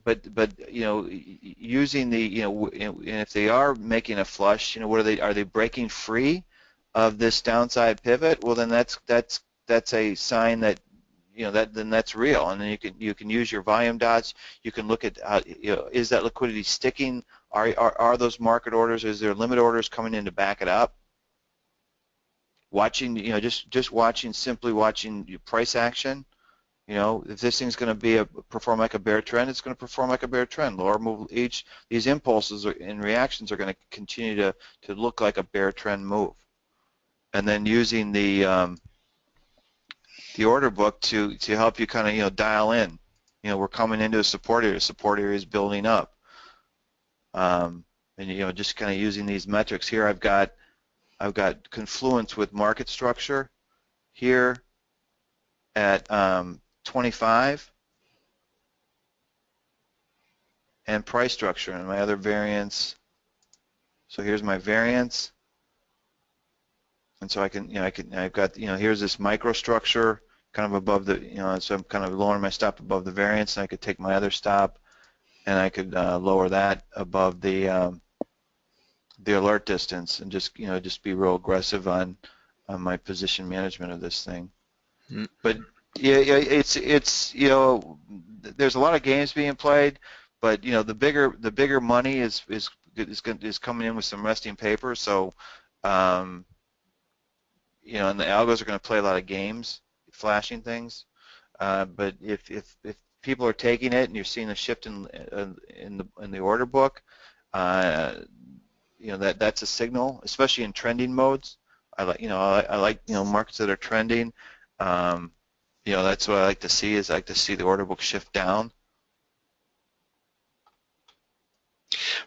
but using the and if they are making a flush, what are they breaking free of this downside pivot? Well, then that's a sign that then that's real, and then you can use your volume dots. You can look at is that liquidity sticking? Are those market orders? Is there limit orders coming in to back it up? Watching, just watching, simply watching price action. If this thing's going to perform like a bear trend, it's going to perform like a bear trend. Lower move, these impulses and reactions are going to continue to look like a bear trend move. And then using the order book to help you kind of dial in. We're coming into a support area. Support area is building up, and just kind of using these metrics here. I've got confluence with market structure here at 25, and price structure and my other variance. So here's my variance, and so I've got here's this microstructure kind of above the so I'm kind of lowering my stop above the variance, and I could take my other stop and I could lower that above the alert distance, and just be real aggressive on my position management of this thing. Mm. But yeah, it's there's a lot of games being played, but the bigger money is coming in with some resting paper. So and the algos are going to play a lot of games, flashing things. But if people are taking it and you're seeing a shift in the order book, that's a signal, especially in trending modes. I like markets that are trending. That's what I like to see. Is I like to see the order book shift down.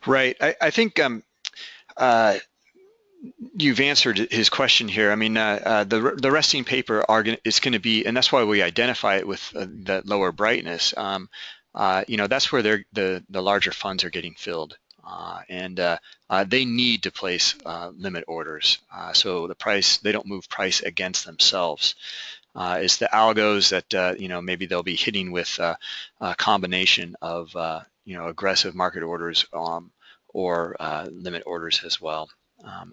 Right. I think you've answered his question here. I mean, the resting paper is going to be, and that's why we identify it with that lower brightness. That's where the larger funds are getting filled, and they need to place limit orders. So they don't move price against themselves. It's the algos that maybe they'll be hitting with a combination of aggressive market orders or limit orders as well. Yeah,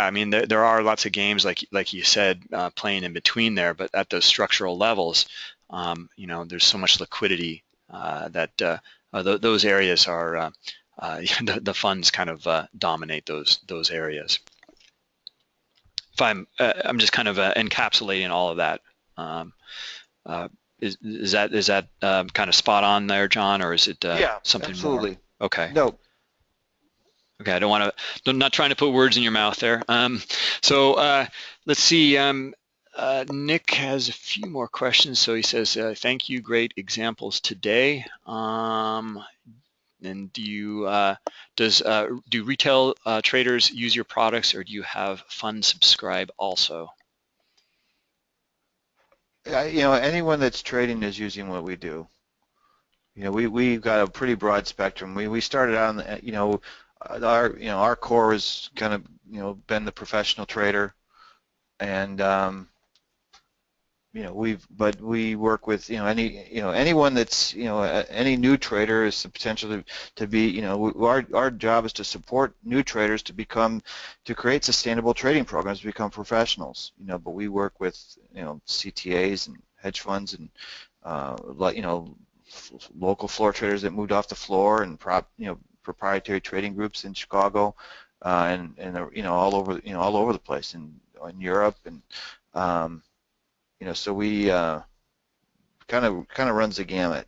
I mean there are lots of games like you said playing in between there, but at those structural levels, there's so much liquidity that those areas are the funds kind of dominate those areas. If I'm just kind of encapsulating all of that. Is that kind of spot on there, John, or is it yeah, something absolutely. more? Okay. No. Okay, I'm not trying to put words in your mouth there. Let's see. Nick has a few more questions. So he says, "Thank you, great examples today." And do retail traders use your products, or do you have fund subscribe also? Anyone that's trading is using what we do. We've got a pretty broad spectrum. We started on our core has kind of been the professional trader, and we work with anyone that's any new trader is the potential to be our job is to support new traders to create sustainable trading programs to become professionals. But we work with CTAs and hedge funds and local floor traders that moved off the floor, and proprietary trading groups in Chicago and all over the place in Europe, and so we kind of runs the gamut.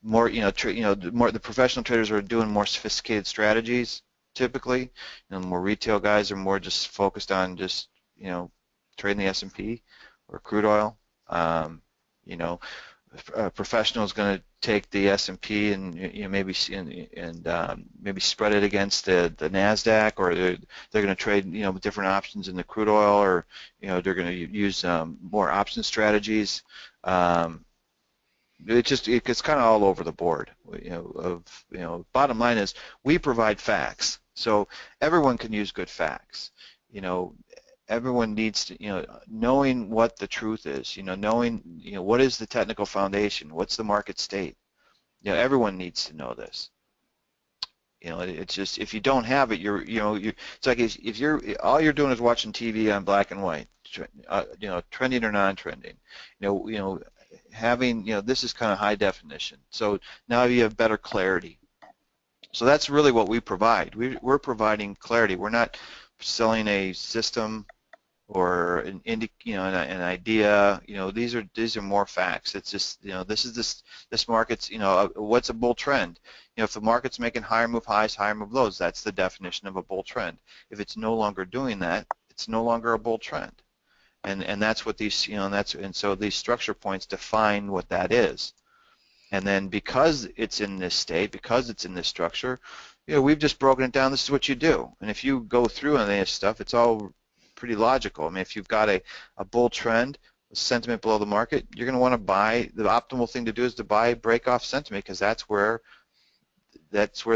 More the professional traders are doing more sophisticated strategies typically, more retail guys are more just focused on just trading the S&P or crude oil. A professional is going to take the S&P and maybe spread it against the Nasdaq, or they're going to trade different options in the crude oil, or they're going to use more option strategies. It's kind of all over the board. Bottom line is we provide facts, so everyone can use good facts. Everyone needs to, knowing what the truth is, knowing, what is the technical foundation, what's the market state. Everyone needs to know this. It's just, if you don't have it, it's like if all you're doing is watching TV on black and white, trending or non-trending. Having, this is kind of high definition. So now you have better clarity. So that's really what we provide. We're providing clarity. We're not selling a system or an an idea. These are more facts. It's just, this market's, what's a bull trend? If the market's making higher move highs, higher move lows, that's the definition of a bull trend. If it's no longer doing that, it's no longer a bull trend. And that's what these, and so these structure points define what that is. And then because it's in this state, because it's in this structure, we've just broken it down. This is what you do. And if you go through any of this stuff, it's all pretty logical. I mean, if you've got a bull trend, a sentiment below the market, you're going to want to buy. The optimal thing to do is to buy break off sentiment, because that's where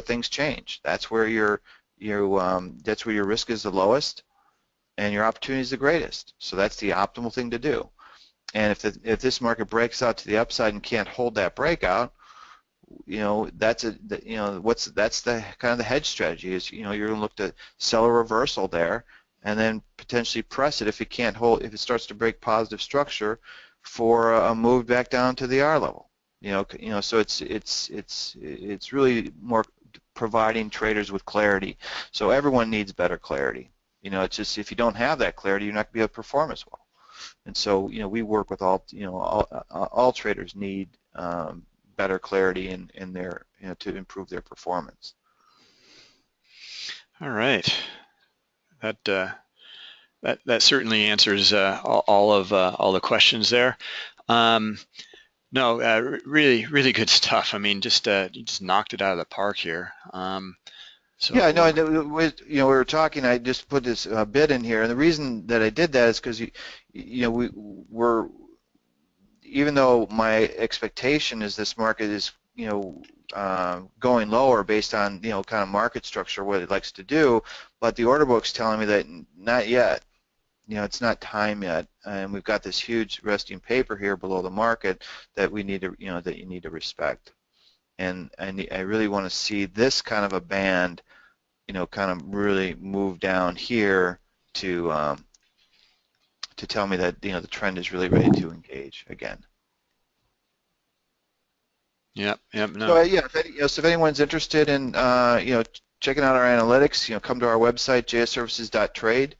things change. That's where that's where your risk is the lowest and your opportunity is the greatest. So that's the optimal thing to do. And if this market breaks out to the upside and can't hold that breakout, that's the kind of the hedge strategy is, you're going to look to sell a reversal there and then potentially press it if it can't hold, if it starts to break positive structure for a move back down to the R level. So it's really more providing traders with clarity. So everyone needs better clarity. It's just, if you don't have that clarity, you're not going to be able to perform as well. And so, we work with all traders need better clarity in their, to improve their performance. All right. That certainly answers all the questions there. No, really good stuff. I mean, you just knocked it out of the park here. Yeah, no, we were talking. I just put this bit in here, and the reason that I did that is because we're, even though my expectation is this market is going lower based on kind of market structure, what it likes to do, but the order book's telling me that not yet. It's not time yet, and we've got this huge resting paper here below the market that we need to, that you need to respect. And I really want to see this kind of a band, kind of really move down here to tell me that the trend is really ready to engage again. Yep. No. So yeah, so if anyone's interested in checking out our analytics, come to our website, jsservices.trade.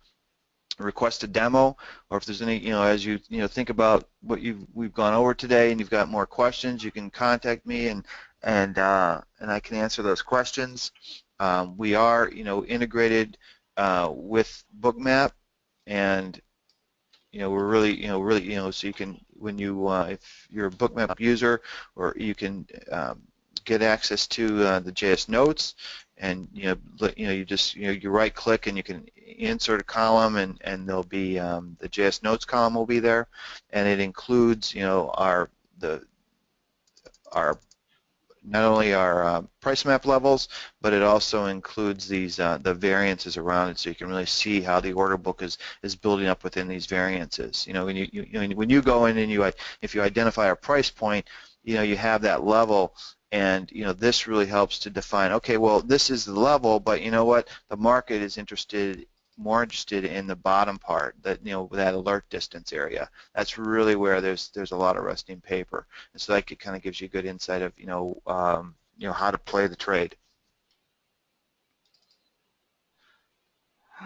Request a demo, or if there's any, as you think about what we've gone over today, and you've got more questions, you can contact me, and I can answer those questions. We are, integrated with BookMap, and we're really, so you can, when you, if you're a BookMap user, or you can get access to the JS notes, and you just you right click and you can insert a column, and there'll be the JS notes column will be there, and it includes our not only our price map levels, but it also includes these the variances around it, so you can really see how the order book is building up within these variances. When you go in and if you identify a price point, you have that level. And this really helps to define, okay, well, this is the level, but you know what? The market is more interested in the bottom part, that that alert distance area. That's really where there's a lot of resting paper, and so that kind of gives you a good insight of how to play the trade.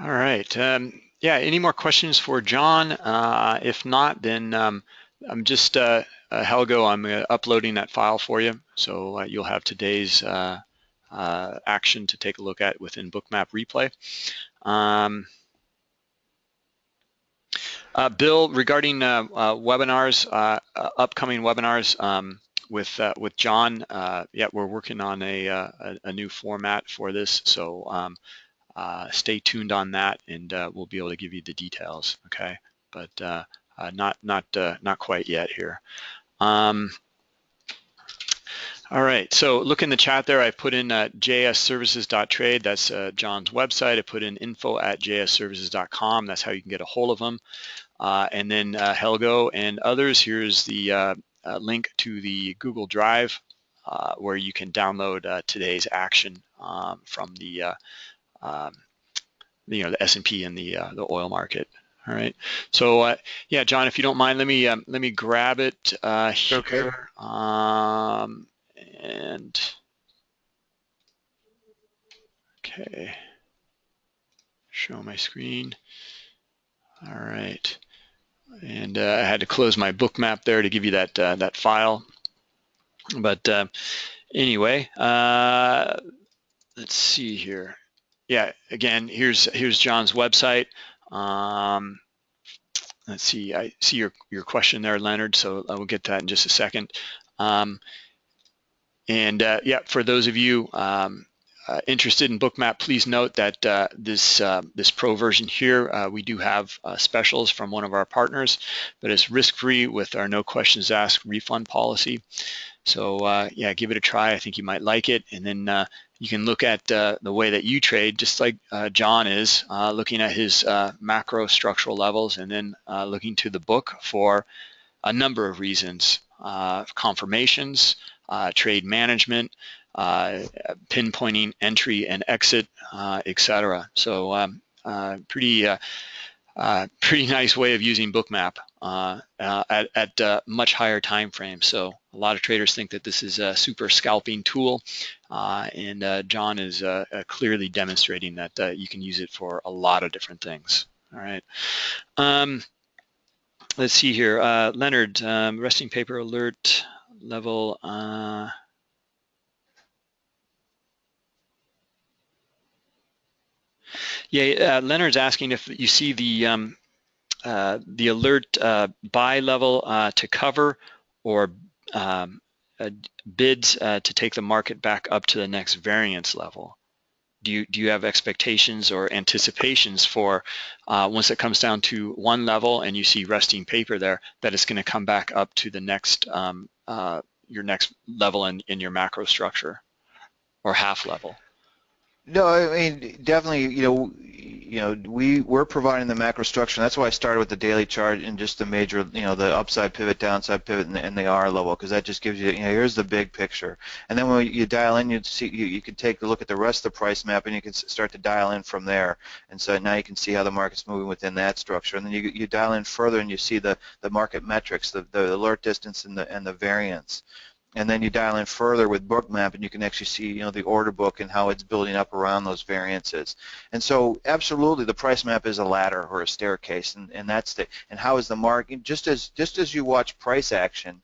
All right. Yeah. Any more questions for John? If not, then I'm just Helgo. I'm uploading that file for you, so you'll have today's action to take a look at within BookMap Replay. Bill, regarding webinars, upcoming webinars with John, yeah, we're working on a new format for this, so stay tuned on that, and we'll be able to give you the details. Okay, but not quite yet here. All right, so look in the chat there. I put in jsservices.trade. That's John's website. I put in info@jsservices.com. That's how you can get a hold of him. And then Helgo and others, here's the link to the Google Drive where you can download today's action from the S&P and the oil market. All right. So yeah, John, if you don't mind, let me grab it Okay. here. And okay, show my screen. All right. And I had to close my BookMap there to give you that that file. But anyway, let's see here. Yeah, again, here's John's website. Let's see. I see your question there, Leonard. So I will get to that in just a second. And yeah, for those of you interested in BookMap, please note that this pro version here, we do have specials from one of our partners, but it's risk-free with our no questions asked refund policy. So yeah, give it a try. I think you might like it. And then you can look at the way that you trade, just like John is, looking at his macro structural levels, and then looking to the book for a number of reasons: confirmations, trade management, pinpointing entry and exit, etc. So pretty nice way of using BookMap at much higher time frames. So a lot of traders think that this is a super scalping tool, and John is clearly demonstrating that you can use it for a lot of different things. All right. Let's see here. Leonard, resting paper alert level. Yeah, Leonard's asking if you see the alert buy level to cover, or bids to take the market back up to the next variance level. Do you have expectations or anticipations for once it comes down to one level and you see resting paper there, that it's going to come back up to the next your next level in your macro structure, or half level? No, I mean definitely. We're providing the macro structure. And that's why I started with the daily chart and just the major, the upside pivot, downside pivot, and the R level, because that just gives you, here's the big picture. And then when you dial in, you can take a look at the rest of the price map, and you can start to dial in from there. And so now you can see how the market's moving within that structure. And then you dial in further, and you see the market metrics, the alert distance, and the variance. And then you dial in further with BookMap, and you can actually see, the order book and how it's building up around those variances. And so, absolutely, the price map is a ladder or a staircase, and that's and how is the market? Just as you watch price action,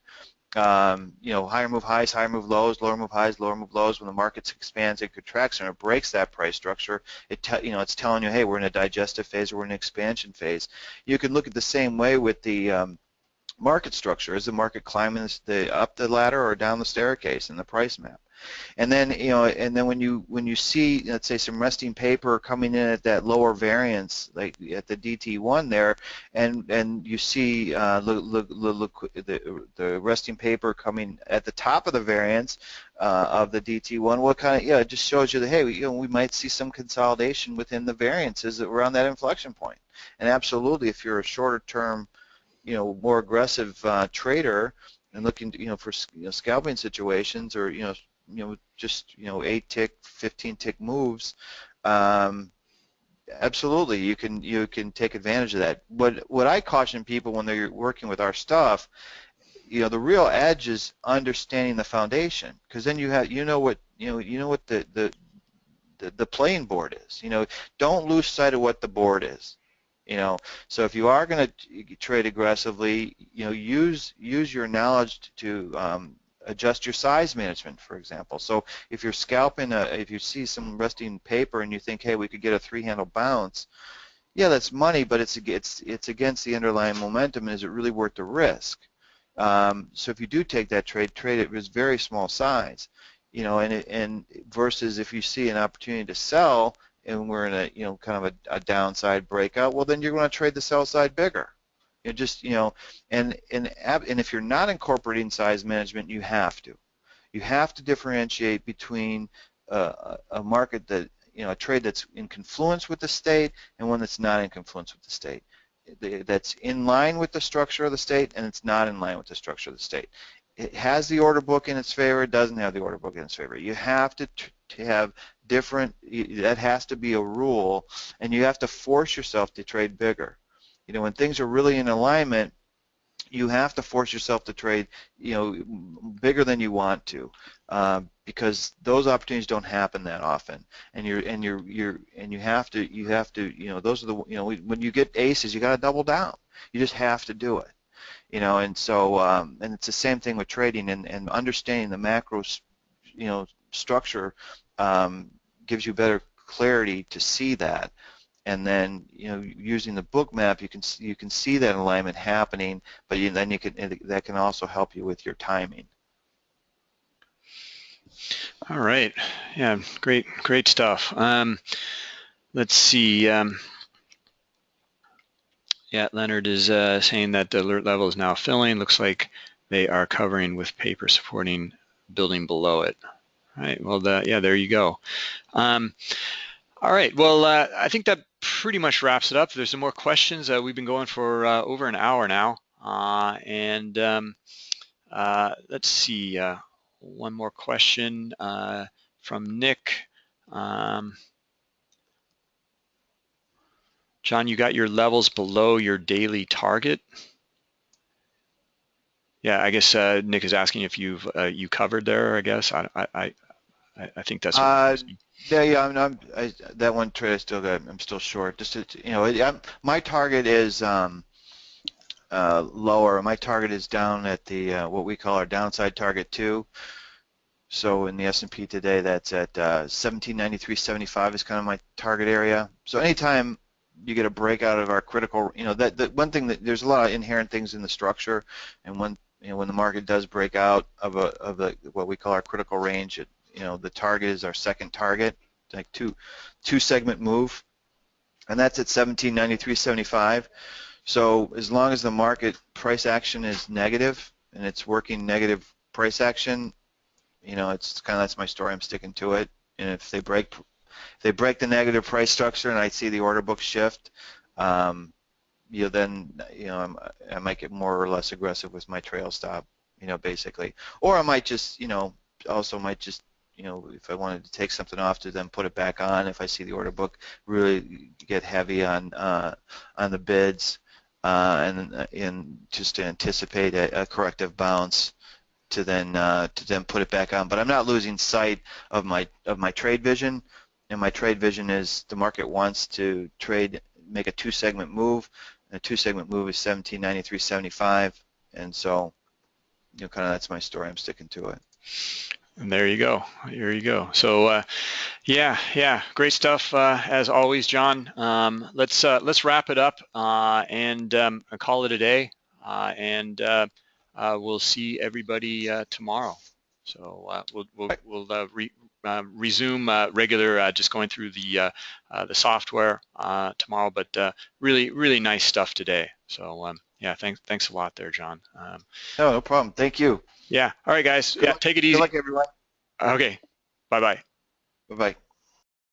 higher move highs, higher move lows, lower move highs, lower move lows. When the market expands and contracts and it breaks that price structure, it's telling you, hey, we're in a digestive phase or we're in an expansion phase. You can look at the same way with the market structure. Is the market climbing up the ladder or down the staircase in the price map? And then when you see, let's say, some resting paper coming in at that lower variance, like at the DT1 there, and you see the resting paper coming at the top of the variance of the DT1, what kind of, it just shows you that, hey, we might see some consolidation within the variances around that inflection point. And absolutely, if you're a shorter term, more aggressive trader and looking for scalping situations, or just 8 tick, 15 tick moves, absolutely you can take advantage of that. What I caution people when they're working with our stuff, the real edge is understanding the foundation, because then you know what the playing board is. Don't lose sight of what the board is. So if you are going to trade aggressively, use your knowledge to adjust your size management, for example. So if you're scalping, if you see some resting paper and you think, hey, we could get a 3-handle bounce, yeah, that's money, but it's against the underlying momentum, and is it really worth the risk? So if you do take that trade it with very small size, and versus if you see an opportunity to sell, and we're in a kind of a downside breakout, well, then you're going to trade the sell side bigger. And if you're not incorporating size management, you have to differentiate between a market that, a trade that's in confluence with the state and one that's not in confluence with the state. That's in line with the structure of the state, and it's not in line with the structure of the state. It has the order book in its favor, it doesn't have the order book in its favor. You have to have different, that has to be a rule, and you have to force yourself to trade bigger. You know, when things are really in alignment, you have to force yourself to trade, you know, bigger than you want to, because those opportunities don't happen that often, and you have to, you know, those are the, you know, when you get aces, you got to double down. You just have to do it, you know, and so and it's the same thing with trading, and understanding the macro, you know, structure gives you better clarity to see that. And then, you know, using the BookMap, you can see that alignment happening, but then you can, that can also help you with your timing. All right. Yeah, great stuff. Let's see. Yeah, Leonard is saying that the alert level is now filling. Looks like they are covering with paper supporting building below it. All right. Well, yeah, there you go. All right. Well, I think that pretty much wraps it up. If there's some more questions, we've been going for over an hour now, and let's see. One more question from Nick. John, you got your levels below your daily target. Yeah, I guess Nick is asking if you've you covered there. I guess I think that's what he's asking. Yeah, that one trade I still got. I'm still short. Just to, you know, my target is lower. My target is down at the what we call our downside target 2. So in the S&P today, that's at 1793.75 is kind of my target area. So anytime you get a breakout of our critical, you know, that one thing, that there's a lot of inherent things in the structure, and when, you know, when the market does break out of what we call our critical range, you know, the target is our second target, like two segment move, and that's at 1793.75. So as long as the market price action is negative and it's working negative price action, you know, it's kind of, that's my story. I'm sticking to it. And if they break the negative price structure and I see the order book shift, you know, then, you know, I might get more or less aggressive with my trail stop, you know, basically. Or I might just, you know, also might just, you know, if I wanted to take something off, to then put it back on if I see the order book really get heavy on the bids, and just to anticipate a corrective bounce, to then put it back on. But I'm not losing sight of my trade vision, and my trade vision is the market wants to make a 2-segment move, and a 2-segment move is 1793.75, and so, you know, kind of, that's my story. I'm sticking to it. And there you go. There you go. So yeah, great stuff as always, John. Let's wrap it up and call it a day. And we'll see everybody tomorrow. So we'll resume regular, just going through the software tomorrow. But really nice stuff today. So yeah, thanks a lot there, John. No problem. Thank you. Yeah. All right, guys. Good Yeah, luck. take it Good easy. luck, everyone. Okay. Bye-bye. Bye-bye.